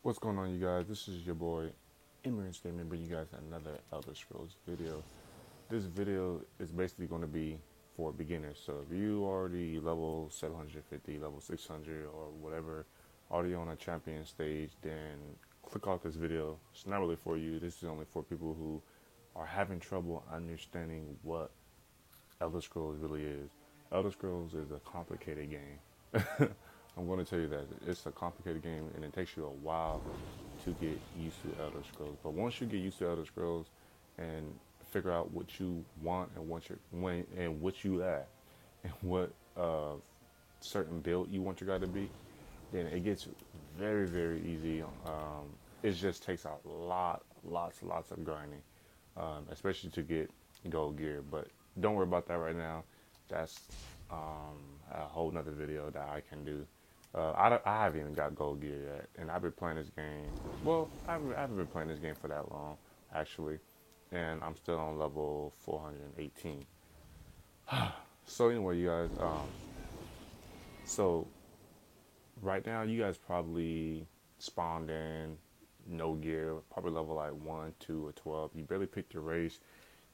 What's going on, you guys? This is your boy Immigrant Gaming, bringing you guys another Elder Scrolls video. This video is basically going to be for beginners. So if you already level 750, level 600, or whatever, already on a champion stage, then click off this video. It's not really for you. This is only for people who are having trouble understanding what Elder Scrolls really is. Elder Scrolls is a complicated game. I'm going to tell you that it's a complicated game, and it takes you a while to get used to Elder Scrolls. But once you get used to Elder Scrolls and figure out what you want and what you lack and what certain build you want your guy to be, then it gets very, very easy. It just takes a lots of grinding, especially to get gold gear. But don't worry about that right now. That's a whole nother video that I can do. I haven't even got gold gear yet, and I've been playing this game. Well, I haven't been playing this game for that long, actually, and I'm still on level 418. So anyway, you guys, so right now you guys probably spawned in no gear, probably level like 1, 2, or 12. You barely picked your race.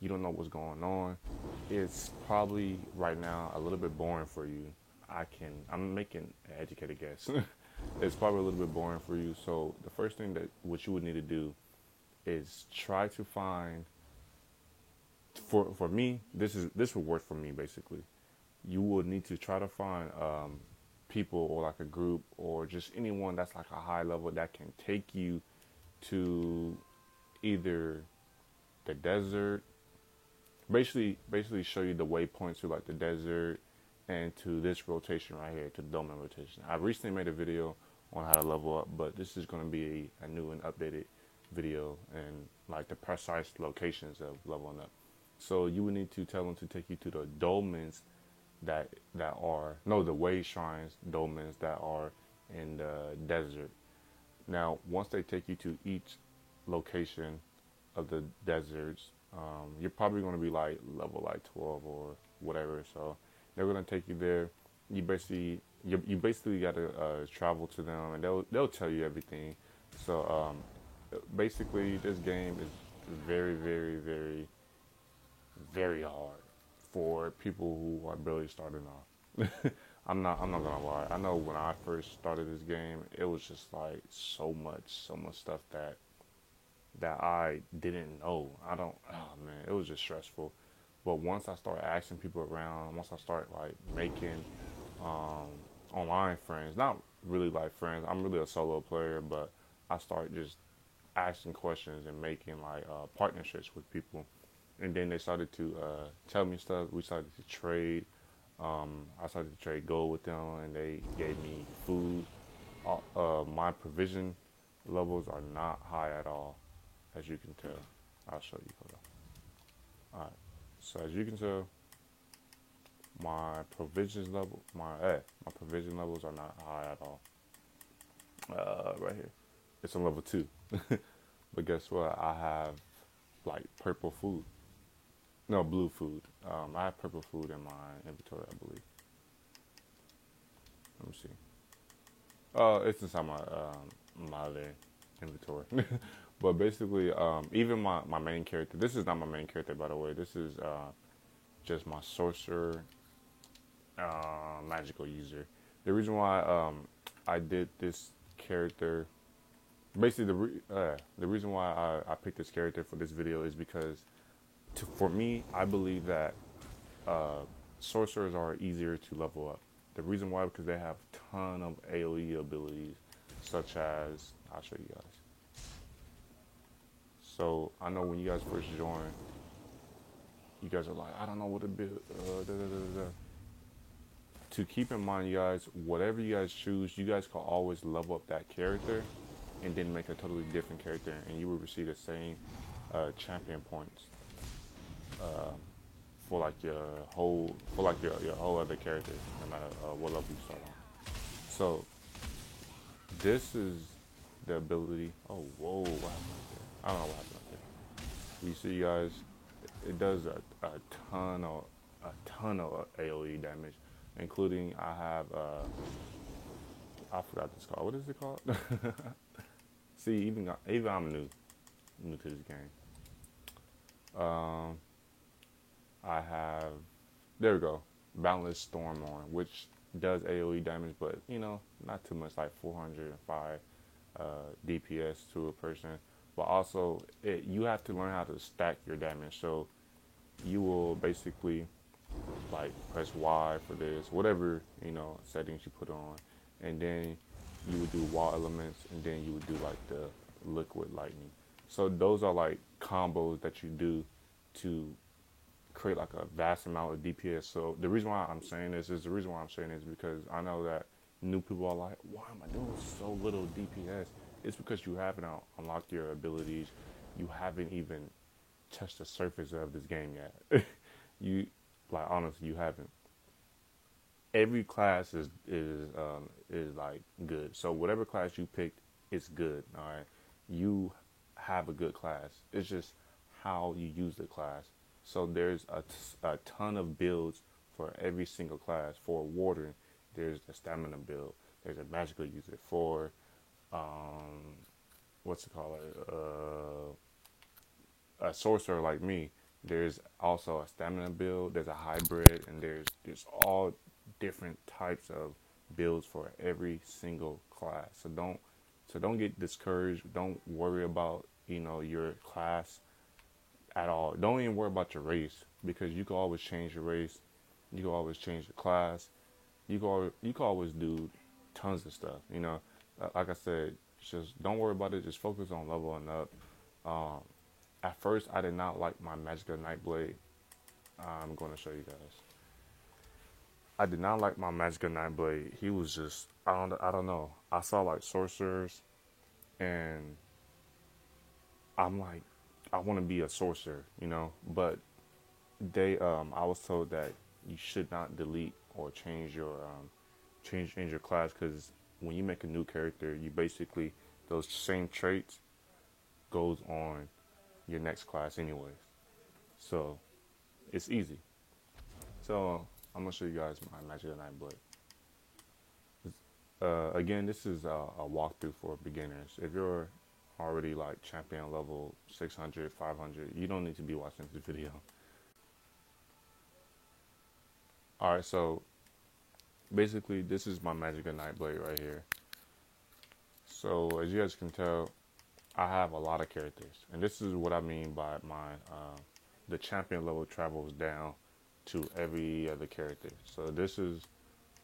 You don't know what's going on. It's probably right now a little bit boring for you. I'm making an educated guess. It's probably a little bit boring for you. So the first thing that what you would need to do is try to find, for me, this would work for me basically. You would need to try to find people or like a group or just anyone that's like a high level that can take you to either the desert, basically show you the waypoints to like the desert and to this rotation right here, to the Dolmen rotation. I recently made a video on how to level up, but this is going to be a new and updated video and like the precise locations of leveling up. So you would need to tell them to take you to the dolmens the way shrines dolmens that are in the desert. Now, once they take you to each location of the deserts, you're probably going to be like level like 12 or whatever. So they're going to take you there. You basically got to travel to them, and they'll tell you everything. So basically, this game is very, very, very, very hard for people who are barely starting off. I'm not gonna lie. I know when I first started this game, it was just like so much stuff that I didn't know. Oh man, it was just stressful. But once I start asking people around, once I start like making online friends, not really like friends, I'm really a solo player, but I start just asking questions and making like partnerships with people. And then they started to tell me stuff. We started to trade. I started to trade gold with them, and they gave me food. My provision levels are not high at all, as you can tell. I'll show you. Hold on. All right. So as you can tell, my provision levels are not high at all. Right here, it's on level 2. But guess what? I have like purple food. No, blue food. I have purple food in my inventory, I believe. Let me see. It's inside my other inventory. But basically, even my main character. This is not my main character, by the way. This is just my sorcerer, magical user. The reason why I did this character, basically the reason why I picked this character for this video is because for me, I believe that sorcerers are easier to level up. The reason why, because they have a ton of AoE abilities, such as, I'll show you guys. So I know when you guys first join, you guys are like, I don't know what to build. To keep in mind, you guys, whatever you guys choose, you guys can always level up that character and then make a totally different character, and you will receive the same champion points. For your whole other character, no matter what level you start on. So this is the ability. Oh, whoa! What happened right there? I don't know what happened right there. You see, guys, it does a ton of AOE damage, including I have I forgot this called. What is it called? See, even I'm new to this game. Um, I have, there we go, Boundless Storm on, which does AoE damage, but not too much, like 405 DPS to a person. But also, you have to learn how to stack your damage. So you will basically like press Y for this, whatever settings you put on, and then you would do wall elements, and then you would do like the liquid lightning. So those are like combos that you do to create like a vast amount of DPS. So the reason why I'm saying this is because I know that new people are like, why am I doing so little DPS? It's because you haven't unlocked your abilities. You haven't even touched the surface of this game yet. you like honestly, you haven't. Every class is like good. So whatever class you picked is good. All right, you have a good class. It's just how you use the class. So there's a ton of builds for every single class. For Warden, there's the stamina build. There's a magical user for what's it called? A sorcerer like me. There's also a stamina build. There's a hybrid, and there's all different types of builds for every single class. So don't get discouraged. Don't worry about your class at all. Don't even worry about your race, because you can always change your race. You can always change your class. You can always do tons of stuff. Like I said, just don't worry about it. Just focus on leveling up. Um, at first, I did not like my Magical Nightblade. I'm going to show you guys. I did not like my Magical Nightblade. He was just I don't know. I saw like sorcerers, and I'm like, I want to be a sorcerer, but I was told that you should not delete or change your class, because when you make a new character, you basically, those same traits goes on your next class anyways. So it's easy. So I'm gonna show you guys my Magic of the Night Blade. Again, this is a walkthrough for beginners. If you're already like champion level 600, 500, you don't need to be watching this video. All right, so basically, this is my Magic of Night Blade right here. So as you guys can tell, I have a lot of characters, and this is what I mean by the champion level travels down to every other character. So this is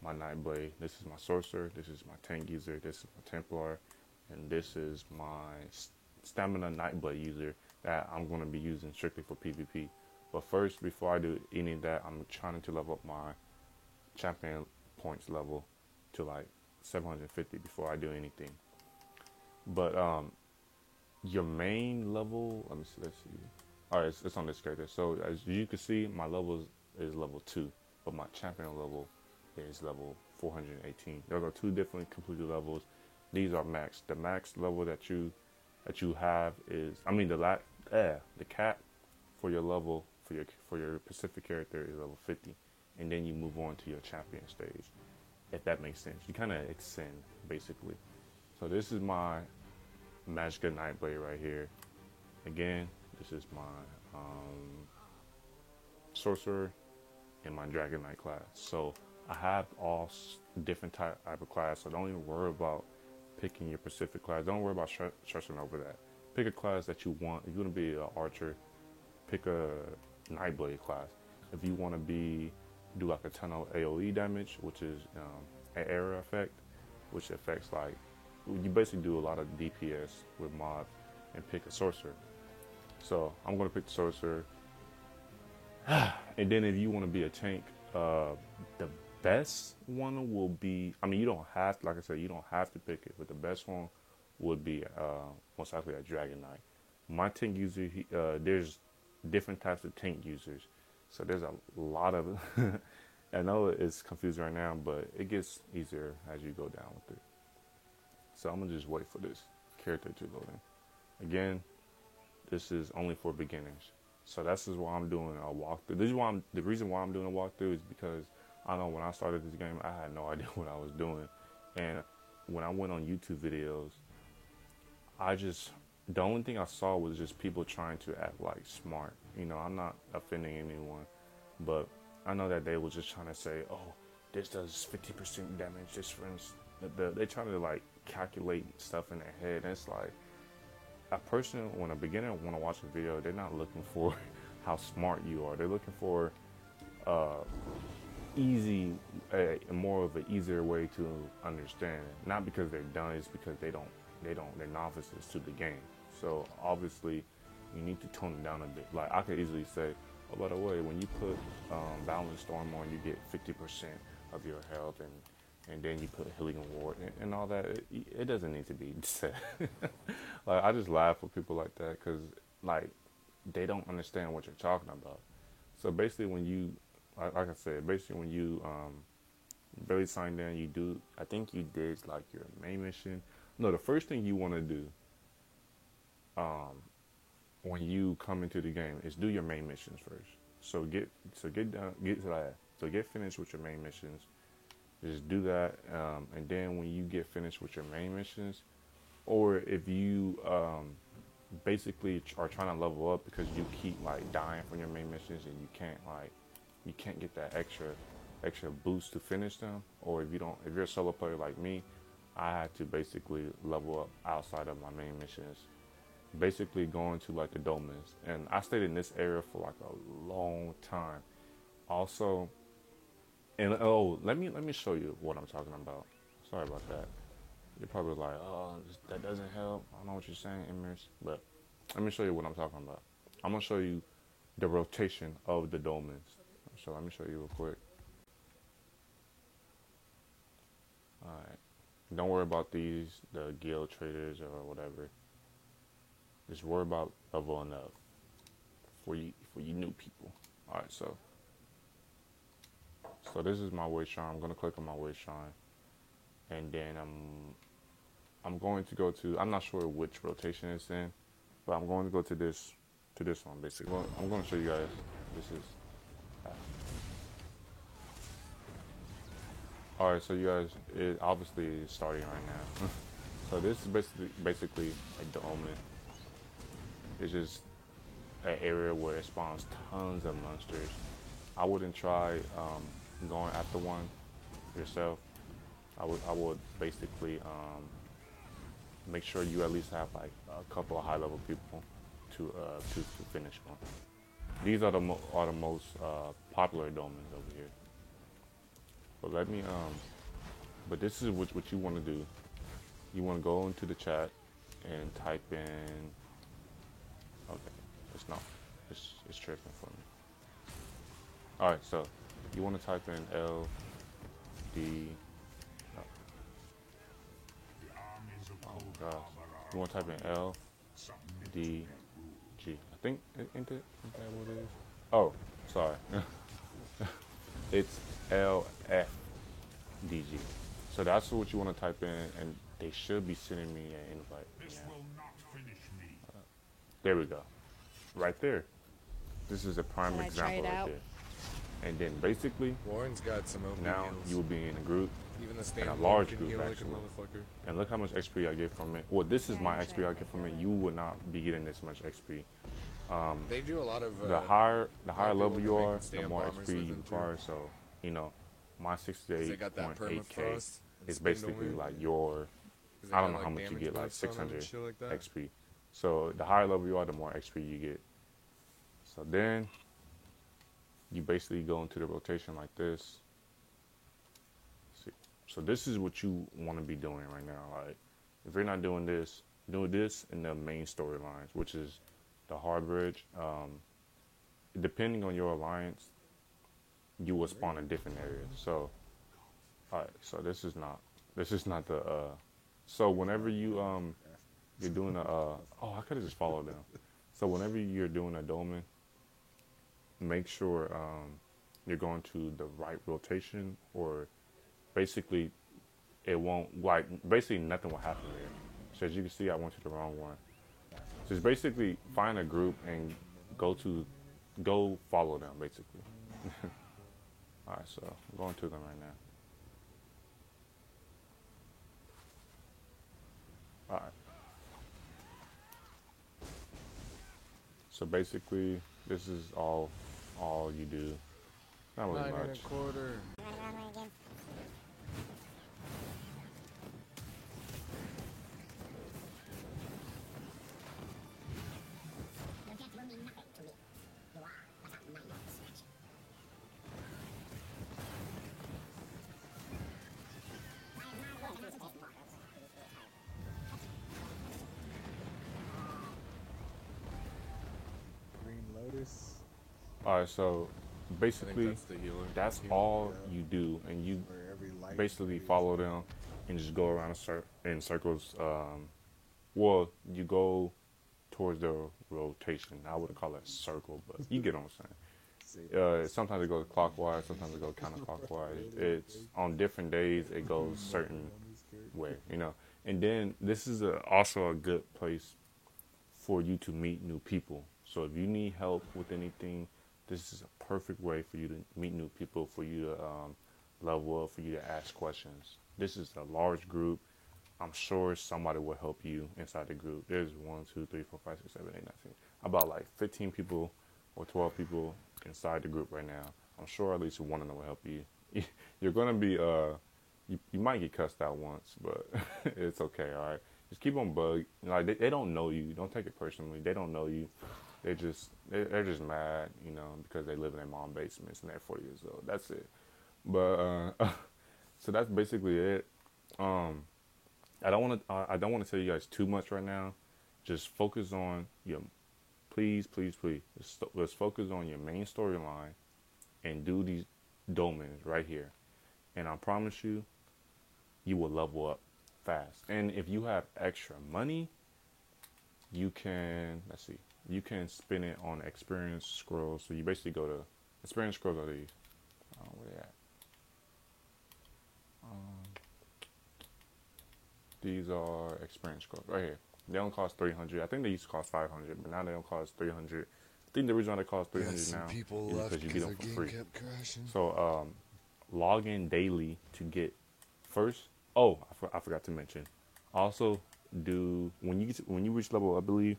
my Nightblade, this is my Sorcerer, this is my Tank user, this is my Templar, and this is my Stamina Nightblade user that I'm going to be using strictly for PvP. But first, before I do any of that, I'm trying to level up my champion points level to like 750 before I do anything. But your main level, let's see. All right, it's on this character. So as you can see, my level is level 2, but my champion level is level 418. There are two different completed levels. These are max. The max level that you have is, the cap for your level for your Pacific character is level 50, and then you move on to your champion stage. If that makes sense, you kind of ascend basically. So this is my Magic Nightblade right here. Again, this is my Sorcerer and my Dragon Knight class. So I have all different type of class. So don't even worry about picking your Pacific class. Don't worry about stressing over that. Pick a class that you want. If you want to be an archer, pick a Nightblade class. If you want to do like a ton of AoE damage, which is an area effect, which affects like, you basically do a lot of DPS with mobs, and pick a Sorcerer. So I'm going to pick the Sorcerer. And then if you want to be a tank, the best one will be, you don't have to, like I said, you don't have to pick it, but the best one would be most likely a Dragon Knight. My tank user, there's different types of tank users. So there's a lot of I know it's confusing right now, but it gets easier as you go down with it. So I'm going to just wait for this character to load in. Again, this is only for beginners. So this is why I'm doing a walkthrough. The reason why I'm doing a walkthrough is because I know when I started this game, I had no idea what I was doing. And when I went on YouTube videos, I just the only thing I saw was just people trying to act like smart. You know, I'm not offending anyone, but I know that they were just trying to say, "Oh, this does 50% damage. This friends." They trying to like calculate stuff in their head, and it's like a person when a beginner want to watch a video, they're not looking for how smart you are. They're looking for uh, easy, more of an easier way to understand it. Not because they're done, it's because they're novices to the game. So obviously, you need to tone it down a bit. Like I could easily say, oh, by the way, when you put Balance Storm on, you get 50% of your health, and then you put Healing Ward and all that. It doesn't need to be said. Like I just laugh with people like that because like they don't understand what you're talking about. So basically, when you like I said, basically when you barely signed in, you do. I think you did like your main mission. No, the first thing you want to do when you come into the game is do your main missions first. Get done, get to that. So get finished with your main missions. Just do that, and then when you get finished with your main missions, or if you basically are trying to level up because you keep like dying from your main missions and you can't get that extra boost to finish them, or if you're a solo player like me, I had to basically level up outside of my main missions, basically going to like the dolmens, and I stayed in this area for like a long time. Also, and oh, let me show you what I'm talking about. Sorry about that. You're probably like, oh, that doesn't help. I don't know what you're saying, Emirs, but let me show you what I'm talking about. I'm gonna show you the rotation of the dolmens. So let me show you real quick. All right. Don't worry about the guild traders or whatever. Just worry about leveling up for you new people. All right, so this is my way shrine. I'm gonna click on my way shrine, and then I'm going to go to. I'm not sure which rotation it's in, but I'm going to go to this one basically. Well, I'm going to show you guys. This is. All right, so you guys, it obviously is starting right now. So this is basically like the Omen. It's just an area where it spawns tons of monsters. I wouldn't try going after one yourself. I would basically make sure you at least have like a couple of high level people to finish one. These are the most popular dolmens over here. But but this is what you want to do. You want to go into the chat and type in. Okay, it's not. It's tripping for me. All right, so you want to type in L D. Oh gosh, you want to type in L D G. I think ain't that what it is? Oh, sorry. It's LFDG. So that's what you want to type in, and they should be sending me an invite. This will not finish me. There we go. Right there. This is a prime example right there. And then basically, Warren's got some OP now heals. you will be in a group, even the and a large group like actually. And look how much XP I get from it. Well, this is my XP I get from it. You would not be getting this much XP. They do a lot of the higher level you are, the more XP you require. So, you know, my 68.8k is basically like your. I don't know how much you get, like 600 XP. So the higher level you are, the more XP you get. So then you basically go into the rotation like this. See, so this is what you want to be doing right now. Like, if you're not doing this, do this in the main storylines, which is the hard bridge. Depending on your alliance, you will spawn in different areas. So, all right. So this is not the. So whenever you're doing oh, I could have just followed them. So whenever you're doing a dolmen, make sure you're going to the right rotation, or basically it won't, like, basically nothing will happen there. So as you can see, I went to the wrong one. So it's basically find a group and go follow them, basically. All right, so I'm going to them right now. All right. So basically, this is all you do. Not really Nine and a much. quarter. Green Lotus, All right, so I think basically, that's the healer. that's Healer. all yeah. you do, and you where every light basically is follow them and just go around in circles. Well, you go towards the rotation. I wouldn't call it a circle, but you get what I'm saying. Sometimes it goes clockwise, sometimes it goes counterclockwise. It's on different days it goes certain way, you know. And then this is also a good place for you to meet new people. So if you need help with anything, this is a perfect way for you to meet new people, for you to level up, for you to ask questions. This is a large group. I'm sure somebody will help you inside the group. There's 1, 2, 3, 4, 5, 6, 7, 8, 9, 10. About like 15 people or 12 people inside the group right now. I'm sure at least one of them will help you. You're gonna be you might get cussed out once, but it's okay. All right, just keep on bug. Like they don't know you. Don't take it personally. They don't know you. They're just mad, you know, because they live in their mom basements and they're 4 years old. That's it. But so that's basically it. I don't want to tell you guys too much right now. Just focus on your please. Let's focus on your main storyline and do these dolmens right here. And I promise you, you will level up fast. And if you have extra money, you can you can spend it on experience scrolls. So you basically go to experience scrolls are these. Where they at? These are experience scrolls right here. They don't cost 300. I think they used to cost 500, but now they don't cost 300. I think the reason why they cost 300 now people is left because you get them the for game free. kept crashing. So log in daily to get first. Oh, I forgot to mention. Also, do when you reach level, I believe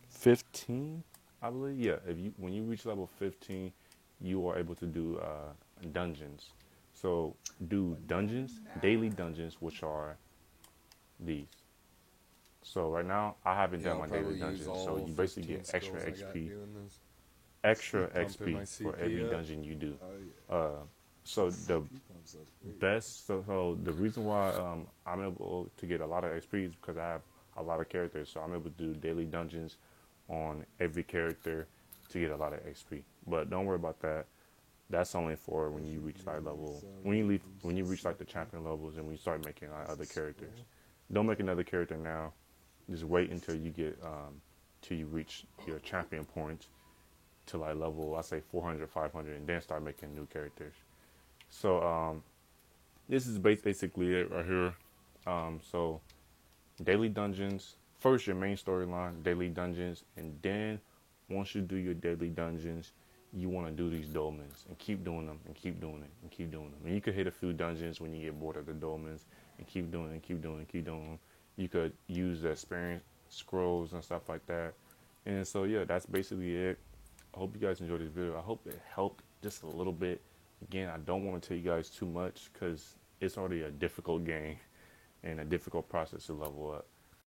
15. I believe if you when you reach level 15, you are able to do dungeons. So do dungeons, daily dungeons, which are these. So right now I haven't done my daily dungeons. So you basically get extra XP, extra XP for every dungeon you do. So the best, so the reason why I'm able to get a lot of XP is because I have a lot of characters. So I'm able to do daily dungeons on every character to get a lot of XP. But don't worry about that. That's only for when you reach like level when you reach like the champion levels and when you start making like other characters. Don't make another character now. Just wait until you get till you reach your champion points to like level I say 400, 500, and then start making new characters. So this is basically it right here. So daily dungeons. First your main storyline, daily dungeons, and then once you do your daily dungeons, you want to do these dolmens and keep doing them and keep doing it and keep doing them. And you could hit a few dungeons when you get bored of the dolmens and keep doing it and keep doing it and keep doing them. You could use the experience scrolls and stuff like that. And so yeah, that's basically it. I hope you guys enjoyed this video. I hope it helped just a little bit. Again, I don't want to tell you guys too much because it's already a difficult game and a difficult process to level up.